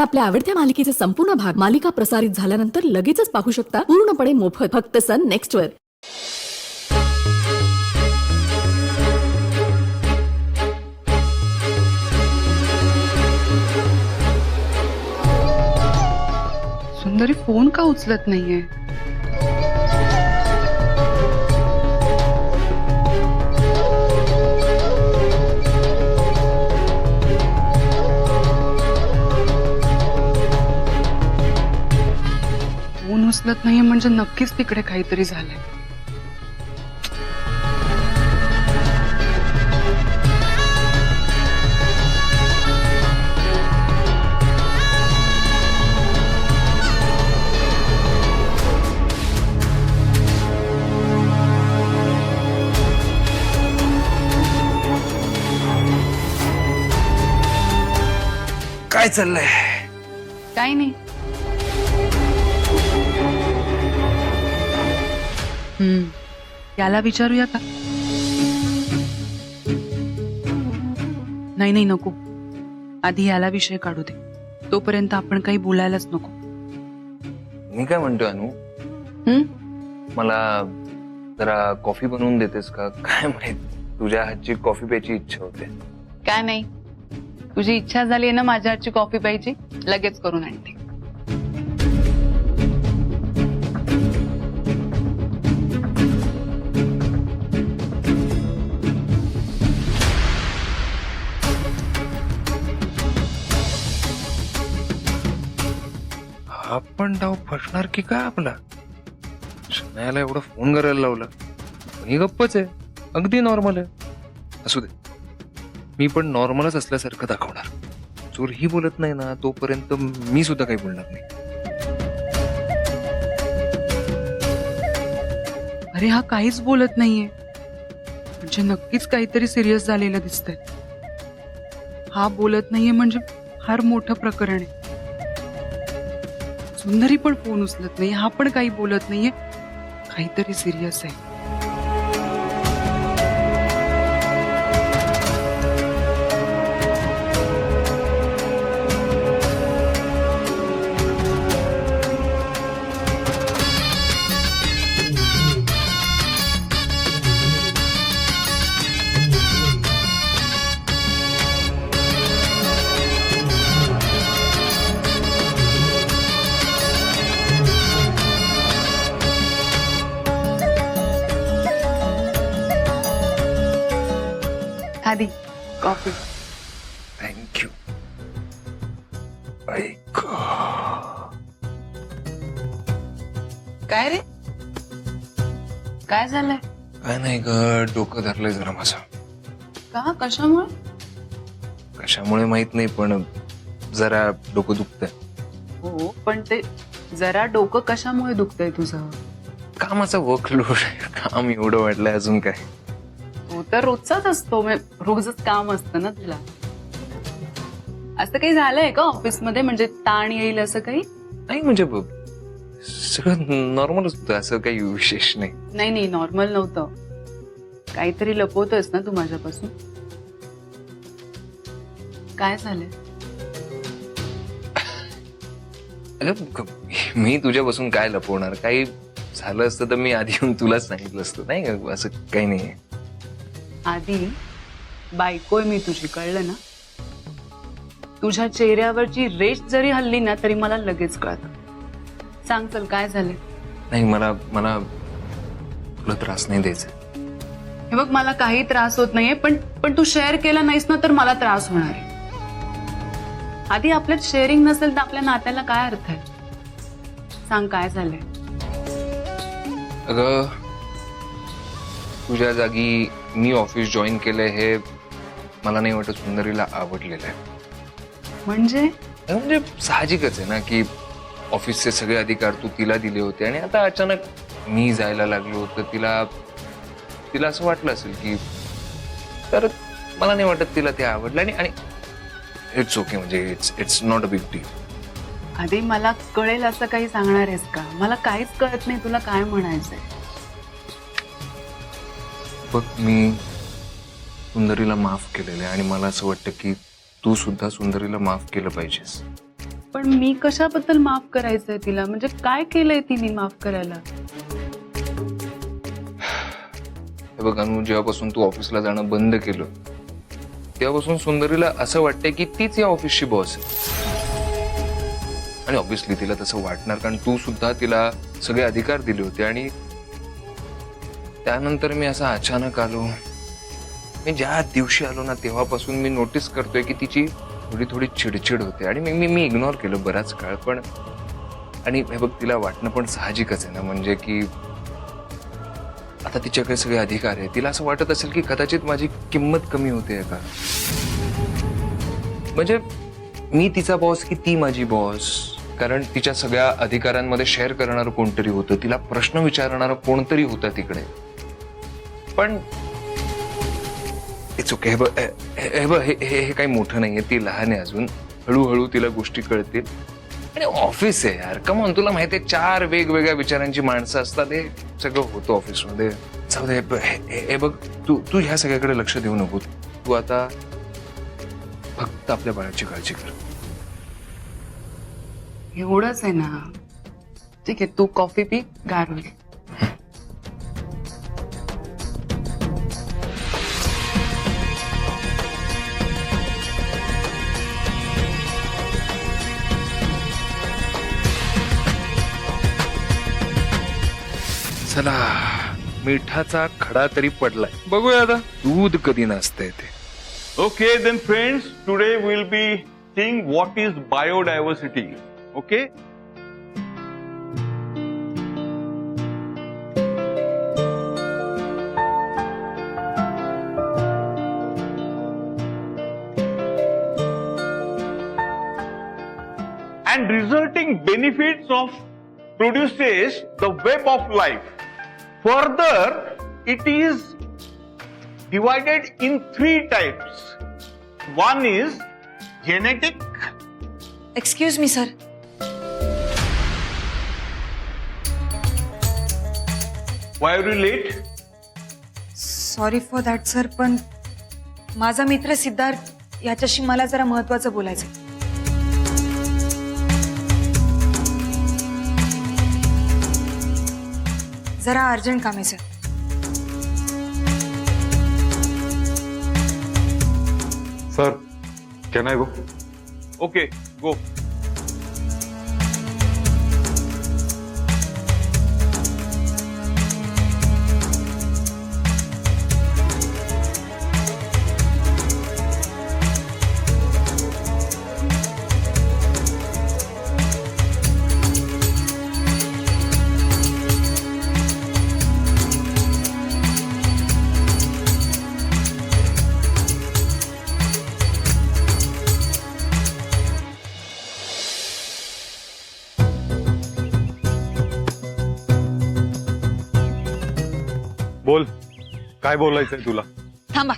आपल्या आवडत्या मालिकेचे संपूर्ण भाग मालिका प्रसारित झाल्यानंतर लगेचच पाहू शकता पूर्णपणे मोफत फक्त सन नेक्स्ट वर। सुंदरी फोन का उचलत नाहीये? फोन उचलत नाहीये म्हणजे नक्कीच तिकडे काहीतरी झालंय। काय चाललंय? काही नाही। याला विचारूया का? नाही नको, आधी याला विषय काढू दे, तोपर्यंत आपण काही बोलायलाच नको। मी काय म्हणतोय अनु, मला जरा कॉफी बनवून देतेस का? काय माहित, तुझ्या हातची कॉफी प्यायची इच्छा होते। काय नाही, तुझी इच्छा झाली ना माझ्या हातची कॉफी प्यायची, लगेच करून आणते। हा पण डाव फसणार की काय आपला? शनायाला एवढा फोन करायला लावला, ही गप्पच आहे, अगदी नॉर्मल आहे। असू दे, मी पण नॉर्मलच असल्यासारखं दाखवणार। जोर ही बोलत नाही ना तोपर्यंत मी सुद्धा काही बोलणार नाही। अरे हा काहीच बोलत नाहीये, म्हणजे नक्कीच काहीतरी सिरियस झालेलं दिसतंय। हा बोलत नाहीये म्हणजे फार मोठं प्रकरण आहे। सुंदरी पण फोन उचलत नाही, हा पण काही बोलत नाहीये, काहीतरी सिरियस आहे। आधी कॉफी। थँक्यू। काय रे, काय झालंय? काय नाही ग, डोकं धरलंय जरा माझं। का, कशामुळे? कशामुळे माहित नाही, पण जरा डोकं दुखतंय। हो, पण ते जरा डोकं कशामुळे दुखतंय तुझं? कामाचा वर्कलोड, काम एवढं वाढलंय, अजून काय? तो तर रोजचाच असतो, रोजच काम असतं ना तुला। असं काही झालंय का ऑफिसमध्ये, म्हणजे ताण येईल असं काही? नाही, म्हणजे सगळं नॉर्मलच होतं, असं काही विशेष नाही। नाही नॉर्मल नव्हतं, काहीतरी लपवतोयस ना तू माझ्यापासून। काय झालंय? अगं, मी तुझ्यापासून काय लपवणार? काही झालं असतं तर मी आधी येऊन तुलाच सांगितलं असतं, नाही का? असं काही नाहीये। आधी बायकोय मी तुझी, कळलं ना? तुझ्या चेहऱ्यावरची रेष जरी हल्ली ना तरी मला लगेच कळतं। सांग चल, काय झालंय? नाही, मला तुला त्रास नाही द्यायचा। हे बघ, मला काही त्रास होत नाहीये, पण तू शेअर केला नाहीस ना तर मला त्रास होणार आहे। आधी आपल्यात शेअरिंग नसेल तर आपल्या नात्याला काय अर्थ आहे? सांग, काय झालंय? अगं, तुझ्या जागी मी ऑफिस जॉईन केलंय हे मला नाही वाटत सुंदरीला आवडलेलं आहे। म्हणजे साहजिकच आहे ना की ऑफिसचे सगळे अधिकार तू तिला दिले होते आणि आता अचानक मी जायला लागलो तर तिला असं वाटलं असेल की, तर मला नाही वाटत तिला ते आवडलं। आणि इट्स ओके, म्हणजे it's not a big deal. आधी मला कळेल असं काही सांगणार आहेस का? मला काहीच कळत नाही तुला काय म्हणायचंय। बघ, मी सुंदरीला माफ केलेलं आहे आणि मला असं वाटतं की तू सुद्धा सुंदरीला माफ केलं पाहिजेस। पण मी कशाबद्दल माफ करायचंय तिला? म्हणजे काय केलंय तिने माफ करायला? हे बघ अनु, जेव्हापासून तू ऑफिसला जाणं बंद केलं तेव्हापासून सुंदरीला असं वाटतंय की तीच या ऑफिसची बॉस आहे. आणि ऑब्व्हियसली तिला तसं वाटणार, कारण तू सुद्धा तिला सगळे अधिकार दिले होते. आणि त्यानंतर मी असा अचानक आलो. मी ज्या दिवशी आलो ना तेव्हापासून मी नोटीस करतोय की तिची थोडी थोडी चिडचिड होते. आणि मी इग्नोर केलं बराच काळ. पण आणि हे बघ, तिला वाटणं पण साहजिकच आहे ना, म्हणजे की आता तिच्याकडे सगळे अधिकार आहे. तिला असं वाटत असेल की कदाचित माझी किंमत कमी होते का, म्हणजे मी तिचा बॉस की ती माझी बॉस. कारण तिच्या सगळ्या अधिकारांमध्ये शेअर करणारं कोणतरी होतं, तिला प्रश्न विचारणारं कोणतरी होतं तिकडे. पण इट्स ओके. हे काही मोठं नाहीये, ती लहान आहे अजून. हळूहळू तिला गोष्टी कळतील. आणि ऑफिस आहे यार, कमॉन, तुला माहिती आहे 4 वेगवेगळ्या विचारांची माणसं असतात. हे सगळं होतं ऑफिसमध्ये. जाऊ दे. हे बघ, तू ह्या सगळ्याकडे लक्ष देऊ नको. तू आता फक्त आपल्या बाळाची काळजी कर. एवढंच आहे ना? ठीक आहे, तू कॉफी पी, गार होईल. चला, मिठाचा खडा तरी पडलाय. बघूया आता दूध कधी नाचतंय ते. Okay, then friends, today we'll be seeing what is biodiversity. Okay? And resulting benefits of produces the web of life. Further, it is divided in 3 types. One is genetic. Excuse me sir. Why are you late? Sorry for that sir, पण माझा मित्र सिद्धार्थ याच्याशी मला जरा महत्वाचं बोलायचं. जरा urgent काम आहे sir. Sir, can I go? Okay, go. बोल, काय बोलायचंय तुला? थांबा.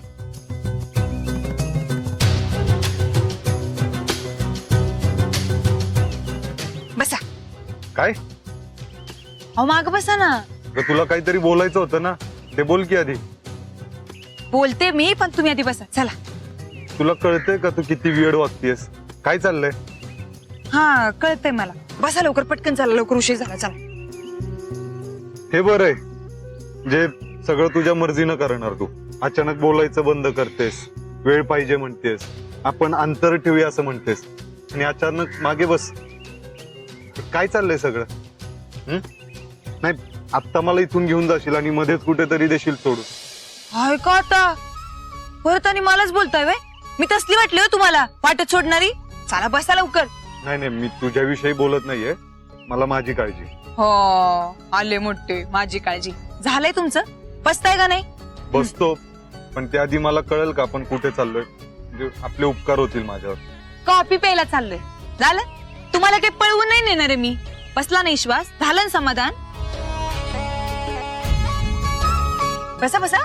बसा. काय? अहो माग बसा ना. तर तुला काहीतरी बोलायचं होतं ना, ते बोल की आधी. बोलते मी, पण तुम्ही आधी बसा. चला. तुला कळतंय का तू किती वेळ वागतेस? काय चाललंय? हा, कळतंय मला. बसा लवकर, पटकन चला, लवकर उशीर झाला. चला. हे बरं आहे, जे सगळं तुझ्या मर्जीनं करणार तू. अचानक बोलायचं बंद करतेस, वेळ पाहिजे म्हणतेस, आपण अंतर ठेवूया असं म्हणतेस, आणि अचानक मागे बस. काय चाललंय सगळं? नाही, आत्ता मला इथून घेऊन जाशील आणि मध्येच कुठेतरी देशील सोडून. हाय का आता परत आणि मलाच बोलताय वे? मी तसली वाटली हो तुम्हाला, वाटत सोडणारी? चला बसा लवकर. नाही, मी तुझ्याविषयी बोलत नाहीये, मला माझी काळजी. हो, आले मोठे, माझी काळजी. झालंय तुमचं? बसताय का नाही? बसतो, पण त्याआधी मला कळेल का आपण कुठे चाललोय? म्हणजे आपले उपकार होतील माझ्यावर. कॉफी प्यायला चाललोय. झालं? तुम्हाला काही पळवून नाही नेणार आहे मी. बसला नाही श्वास? झालं ना समाधान? बसा बसा.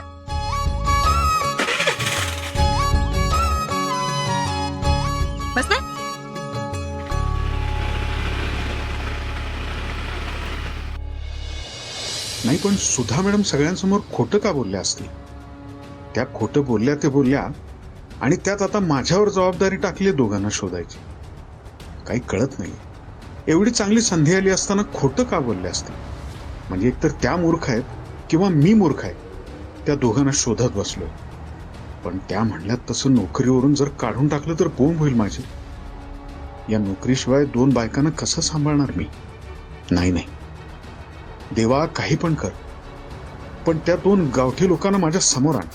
बस ना. नाही, पण सुधा मॅडम सगळ्यांसमोर खोटं का बोलल्या असतील? त्या खोटं बोलल्या ते बोलल्या, आणि त्यात आता माझ्यावर जबाबदारी टाकली दोघांना शोधायची. काही कळत नाही. एवढी चांगली संधी आली असताना खोटं का बोलले असते? म्हणजे एकतर त्या मूर्ख आहेत किंवा मी मूर्ख आहे. त्या दोघांना शोधत बसलोय. पण त्या म्हणल्यात तसं नोकरीवरून जर काढून टाकलं तर बोंब होईल माझी. या नोकरीशिवाय 2 बायकांना कसं सांभाळणार मी? नाही नाही, देवा काही पण कर, पण त्या 2 गावठी लोकांना माझ्या समोर आण.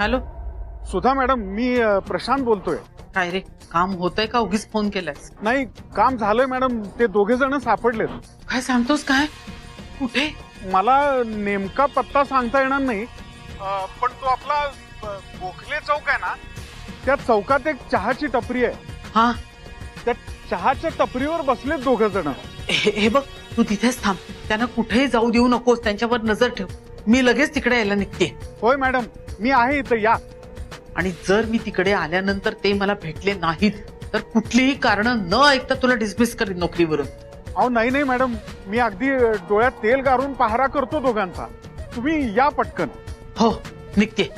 हॅलो. सुधा मॅडम, मी प्रशांत बोलतोय. काय रे, काम होतंय का उगीच फोन केलायस? नाही, काम झालंय मॅडम. ते 2 जण सापडलेत. काय सांगतोस? काय कुठे? मला नेमका पत्ता सांगता येणार नाही, पण तो आपला गोखले चौक आहे ना, त्या चौकात एक चहाची टपरी आहे. हा, त्या चहाच्या टपरीवर बसले 2 जण. हे बघ, तू तिथेच थांब. त्यांना कुठेही जाऊ देऊ नकोस. त्यांच्यावर नजर ठेव. मी लगेच तिकडे यायला निघते. होय मॅडम, मी आहे इथं, या. आणि जर मी तिकडे आल्यानंतर ते मला भेटले नाहीत तर कुठलीही कारण न ऐकता तुला डिसमिस करीन नोकरीवरून. अहो नाही मॅडम, मी अगदी डोळ्यात तेल गारून पहारा करतो दोघांचा. तुम्ही या पटकन. हो, निघते.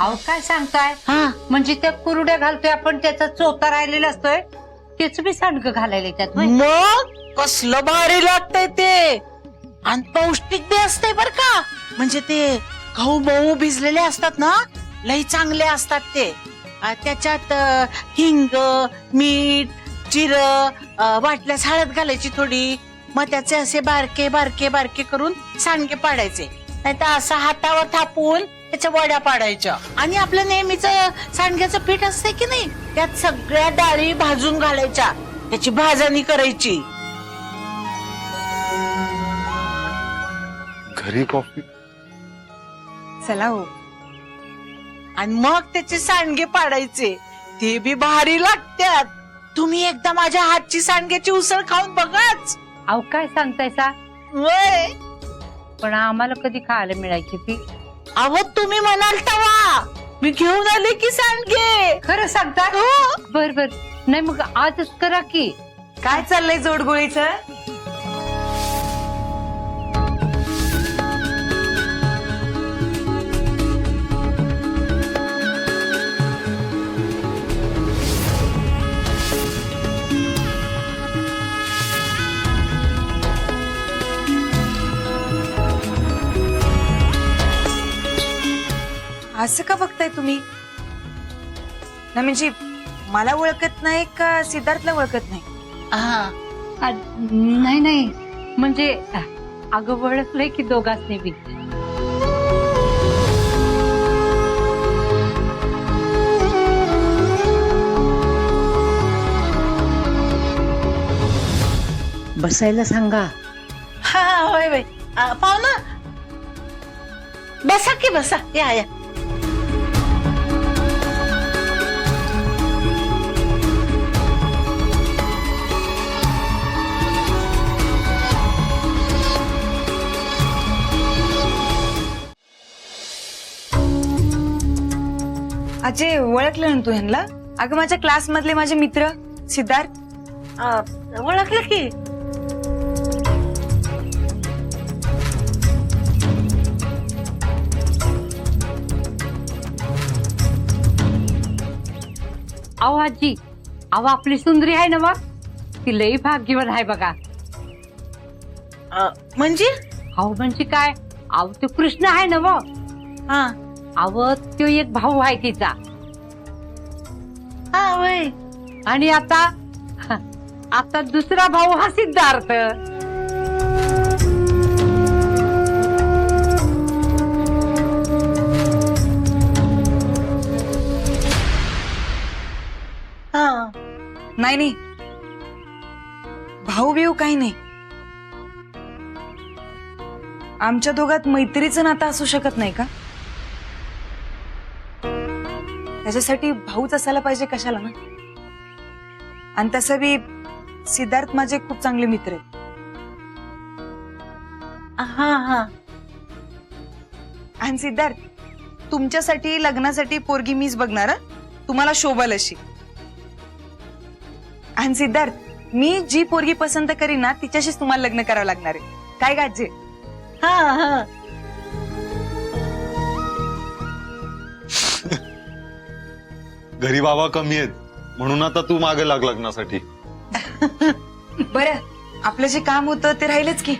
अहो काय सांगताय? म्हणजे त्या कुरुड्या घालतोय आपण, त्याचा चोथा राहिलेला असतोय, तेच बी सांडग घालायला त्यात. मग कसलं भारी लागतंय ते. आणि पौष्टिक बी असते बर का. म्हणजे ते गहू मऊ भिजलेले असतात ना, लई चांगले असतात ते. त्याच्यात हिंग, मीठ, जिरं, वाटल्यास हळद घालायची थोडी. मग त्याचे असे बारके बारके बारके करून सांडगे पाडायचे. नाही तर असं हातावर थापून त्याच्या वड्या पाडायच्या. आणि आपलं नेहमीच सांडग्याचं पीठ असते की नाही, त्यात सगळ्या डाळी भाजून घालायच्या, त्याची भाजणी करायची. घरी कॉफी. चला हो. आणि मग त्याचे सांडगे पाडायचे, ते बी भारी लागतात. तुम्ही एकदा माझ्या हातची सांडग्याची उसळ खाऊन बघाच. अहो काय सांगताय सा? वय, पण आम्हाला कधी खायला मिळायची ती? अहो तुम्ही म्हणाल तवा मी घेऊन आले की सांडगे. खरं सांगता? हो. बर बर, नाही मग आजच करा की. काय चाललंय जोडगोळीचं? असं का बघताय तुम्ही? ना म्हणजे मला ओळखत नाही का सिद्धार्थला ओळखत नाही? नाही नाही, म्हणजे अगं ओळखलंय की दोघांनी बी. बसायला सांगा. हा होय होय. पाहुणा बसा की बसा, या या. अजय, ओळखलं ना तू ह्यांना? अगं माझ्या क्लास मधले माझे मित्र सिद्धार्थ. ओळखलं की. अहो आजी, अहो आपली सुंदरी आहे ना मग, ती लई भाग्यवान आहे बघा. म्हणजे? अहो म्हणजे काय, अहो तो कृष्ण आहे ना मग. हा. अहो तो एक भाऊ आहे तिचा. हा होय. आणि आता आता दुसरा भाऊ हा सिद्धार्थ. नाही नाही, भाऊ बिऊ काही नाही. आमच्या दोघात मैत्रीचं नातं असू शकत नाही का? त्याच्यासाठी भाऊच असायला पाहिजे कशाला ना. आणि तसं बी सिद्धार्थ माझे खूप चांगले मित्र आहेत. हा हा. आणि सिद्धार्थ, तुमच्यासाठी लग्नासाठी पोरगी मीच बघणार हं. तुम्हाला शोभल अशी. आणि सिद्धार्थ, मी जी पोरगी पसंत करीन ना तिच्याशीच तुम्हाला लग्न करावं लागणार आहे. काय गाजे? हा हा. घरी बाबा कमी आहेत म्हणून आता तू मागे लाग लग्नासाठी. बरं, आपलं जे काम होतं ते राहिलंच की.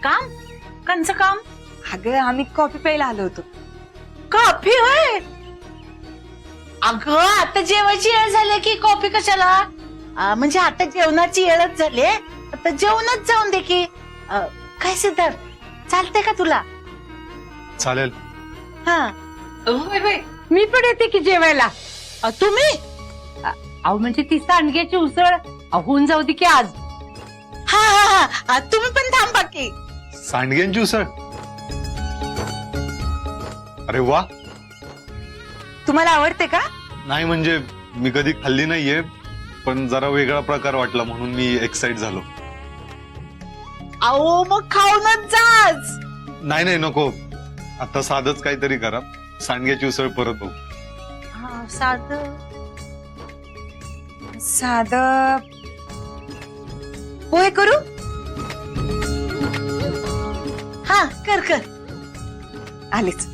काम? कंचं काम? अगं, आम्ही कॉफी प्यायला आलो होतो. कॉफी होय? अगं, आता जेवायची वेळ झाली की कॉफी कशाला? म्हणजे आता जेवणाची वेळच झाली. आता जेवणच जाऊन दे की. काय सिद्धार्थ, चालतंय का तुला? चालेल. हा. मी पण येते की जेवायला. तुम्ही? अहो म्हणजे ती सांडग्याची उसळ होऊन जाऊ दे की आज. हा हा हा. तुम्ही पण थांबा की. सांडग्यांची उसळ? अरे वा. तुम्हाला आवडते का? नाही म्हणजे मी कधी खाल्ली नाहीये, पण जरा वेगळा प्रकार वाटला म्हणून मी एक्साइट झालो. अहो मग खाऊनच जाच. नाही नाही नको, आता साधच काहीतरी करा. सांडग्याची उसळ परत बघू. साधं पोहे करू? हा कर कर. आलेच.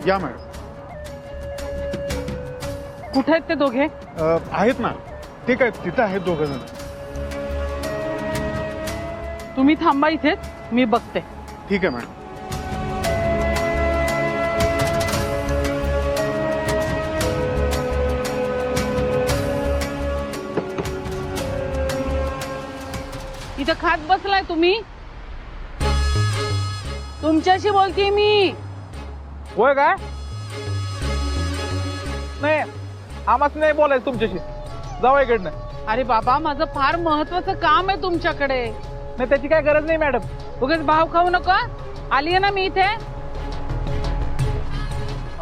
या मॅडम. कुठे आहेत ते दोघे? आहेत ना, ठीक आहे, तिथं आहेत दोघ जण. तुम्ही थांबा इथेच, मी बघते. ठीक आहे मॅडम. इथं खात बसलाय तुम्ही? तुमच्याशी बोलते मी. होय काय? नाही, आम्हाच नाही बोलायचं तुमच्याशी. जाऊ इकडनं. अरे बाबा, माझं फार महत्वाचं काम आहे तुमच्याकडे. नाही, त्याची काय गरज नाही मॅडम. उगाच भाव खाऊ नका. आलीये ना मी इथे.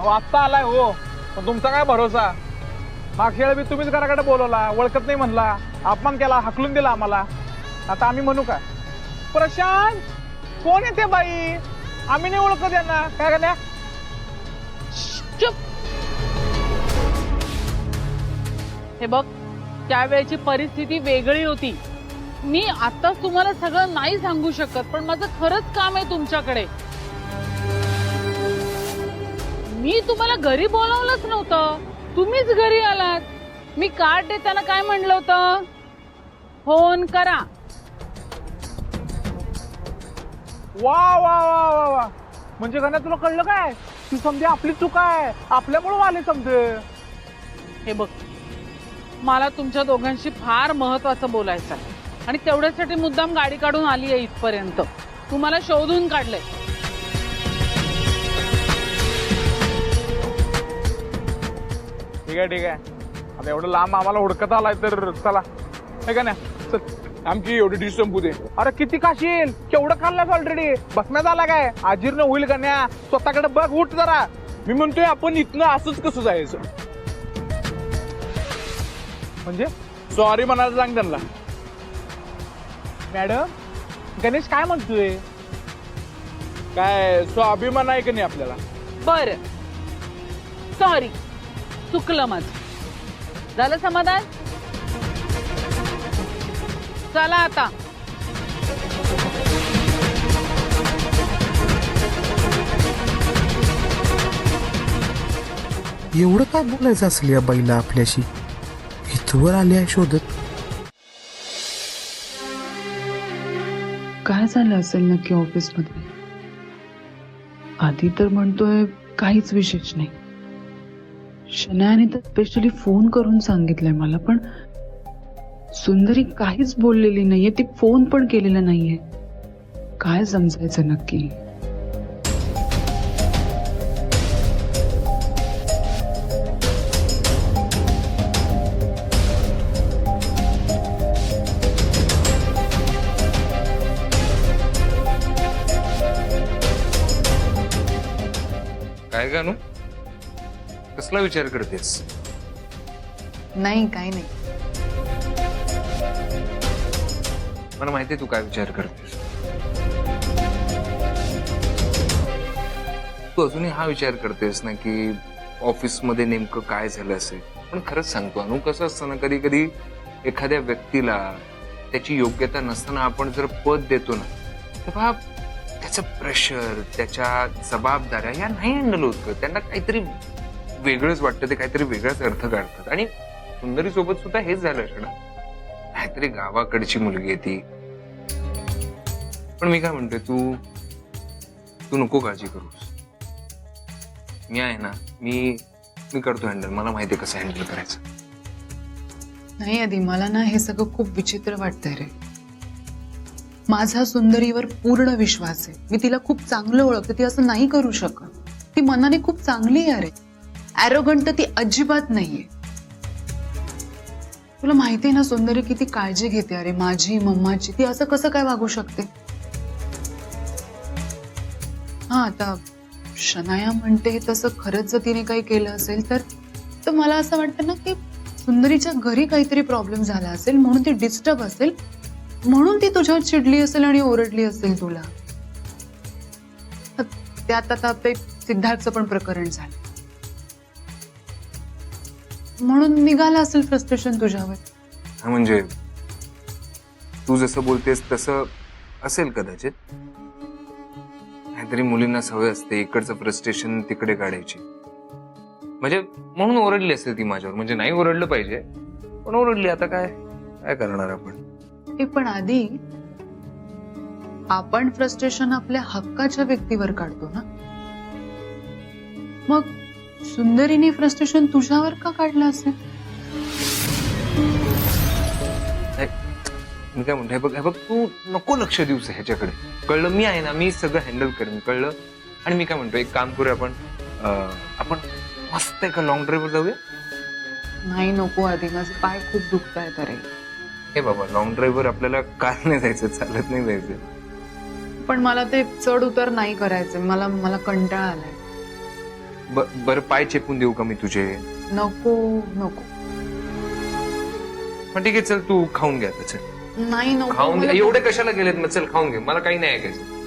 आत्ता आलाय हो, पण तुमचा काय भरोसा. मागच्या वेळी बी तुम्हीच घराकडे बोलवला, ओळखत नाही म्हणला, अपमान केला, हाकलून दिला आम्हाला. आता आम्ही म्हणू का? प्रशांत, कोण येते बाई? आम्ही नाही ओळखत यांना. काय करण्या? चुप. हे बघ, त्यावेळेची परिस्थिती वेगळी होती. मी आताच तुम्हाला सगळं नाही सांगू शकत, पण माझं खरंच काम आहे तुमच्याकडे. मी तुम्हाला घरी बोलावलंच नव्हतं, तुम्हीच घरी आलात. मी कार्ड देताना काय म्हणलं होतं? फोन करा. वा वा वा वा वा. म्हणजे गण्या, तुला कळलं काय? ती समजे आपली चूक आहे, आपल्यामुळे आले समजे. हे बघ, मला तुमच्या दोघांशी फार महत्वाचं बोलायचं आहे आणि तेवढ्यासाठी मुद्दाम गाडी काढून आली आहे इथपर्यंत. तुम्हाला शोधून काढलंय. ठीक आहे ठीक आहे. आता एवढं लांब आम्हाला हुडकत आलाय तर चला. हे का नाही, चल आमची एवढी डिश संपू दे. अरे किती खाशील? केवढं खाल्लास ऑलरेडी? बसण्यात आला काय? अजीर्ण होईल का न्या? स्वतःकडे बघ, उठ जरा. मी म्हणतोय आपण इथनं असंच कसं जायचं? म्हणजे सॉरी म्हणायला सांग त्यांना. मॅडम, गणेश काय म्हणतोय? काय स्वाभिमान आहे का नाही आपल्याला? बर, सॉरी, चुकलं माझं. झालं समाधान? चला आता. एवढं काय बोलायचं असेल या बाईला आपल्याशी? इथवर आली आहे शोधत. काय झालं असेल नक्की ऑफिसमध्ये? आधी तर म्हणतोय काहीच विशेष नाही. शनायाने तर स्पेशली फोन करून सांगितलंय मला, पण सुंदरी काहीच बोललेली नाहीये, ती फोन पण केलेला नाहीये. काय समजायचं नक्की? काय गाणू कसला विचार करतेस? नाही, काय नाही. मला माहितीये तू काय विचार करतेस. तू अजूनही हा विचार करतेस ना की ऑफिसमध्ये नेमकं काय झालं असेल. पण खरंच सांगतो अनु, कसं असतं ना, कधी कधी एखाद्या व्यक्तीला त्याची योग्यता नसताना आपण जर पद देतो ना, तेव्हा त्याचं प्रेशर, त्याच्या जबाबदाऱ्या या नाही हँडल होत. त्यांना काहीतरी वेगळंच वाटतं, ते काहीतरी वेगळाच अर्थ काढतात. आणि सुंदरी सोबत सुद्धा हेच झालं ना. काहीतरी गावाकडची मुलगी आहे ती. पण मी काय म्हणतोय, तू नको काळजी करूस. मी आहे ना, मी करतो हँडल. मला माहिती आहे कसं हँडल करायचं. नाही आधी, मला ना हे सगळं खूप विचित्र वाटतंय रे. माझा सुंदरीवर पूर्ण विश्वास आहे. मी तिला खूप चांगलं ओळखते. ती असं नाही करू शकत. ती मनाने खूप चांगली आहे रे. ॲरोगंट तर ती अजिबात नाहीये. तुला माहितीये ना सुंदरी किती काळजी घेते अरे माझी, मम्माची. ती असं कसं काय वागू शकते? हा, आता शनाया म्हणते तसं खरंच जर तिने काही केलं असेल तर मला असं वाटतं ना की सुंदरीच्या घरी काहीतरी प्रॉब्लेम झाला असेल, म्हणून ती डिस्टर्ब असेल, म्हणून ती तुझ्यावर चिडली असेल आणि ओरडली असेल तुला. त्यात आता ते सिद्धार्थचं पण प्रकरण झालं, म्हणून निघालं असेल फ्रस्ट्रेशन तुझ्यावर. हा, म्हणजे तू जसं बोलतेस तसं असेल कदाचित. काहीतरी मुलींना सवय असते इकडचं फ्रस्ट्रेशन तिकडे काढायची. म्हणजे म्हणून ओरडली असेल ती माझ्यावर. म्हणजे नाही ओरडलं पाहिजे, पण ओरडली. आता काय करणार आपण. हे पण आधी आपण फ्रस्ट्रेशन आपल्या हक्काच्या व्यक्तीवर काढतो ना. मग सुंदरीने फ्रस्ट्रेशन तुझ्यावर का काढलं असेल? मी काय म्हणतो, हे बघ तू नको लक्ष देऊस ह्याच्याकडे. कळलं? मी आहे ना, मी सगळं हँडल करेन. कळलं? आणि मी काय म्हणतो, एक काम करूया आपण मस्त एका लॉंग ड्राईव्हवर जाऊया. नाही नको आधी, माझे पाय खूप दुखतायत अरे. हे बाबा, लॉंग ड्राईव्हवर आपल्याला कार नाही जायचं, चालत नाही जायचं. पण मला ते चढ उतर नाही करायचं. मला कंटाळा आलाय. बरं, पाय चेपून देऊ का मी तुझे? नको नको. पण ठीक आहे, चल तू खाऊन घ्या. चल नाही नको. खाऊन घे. एवढे कशाला गेलेत मग? चल खाऊन घे. मला काही नाही ऐकायचं.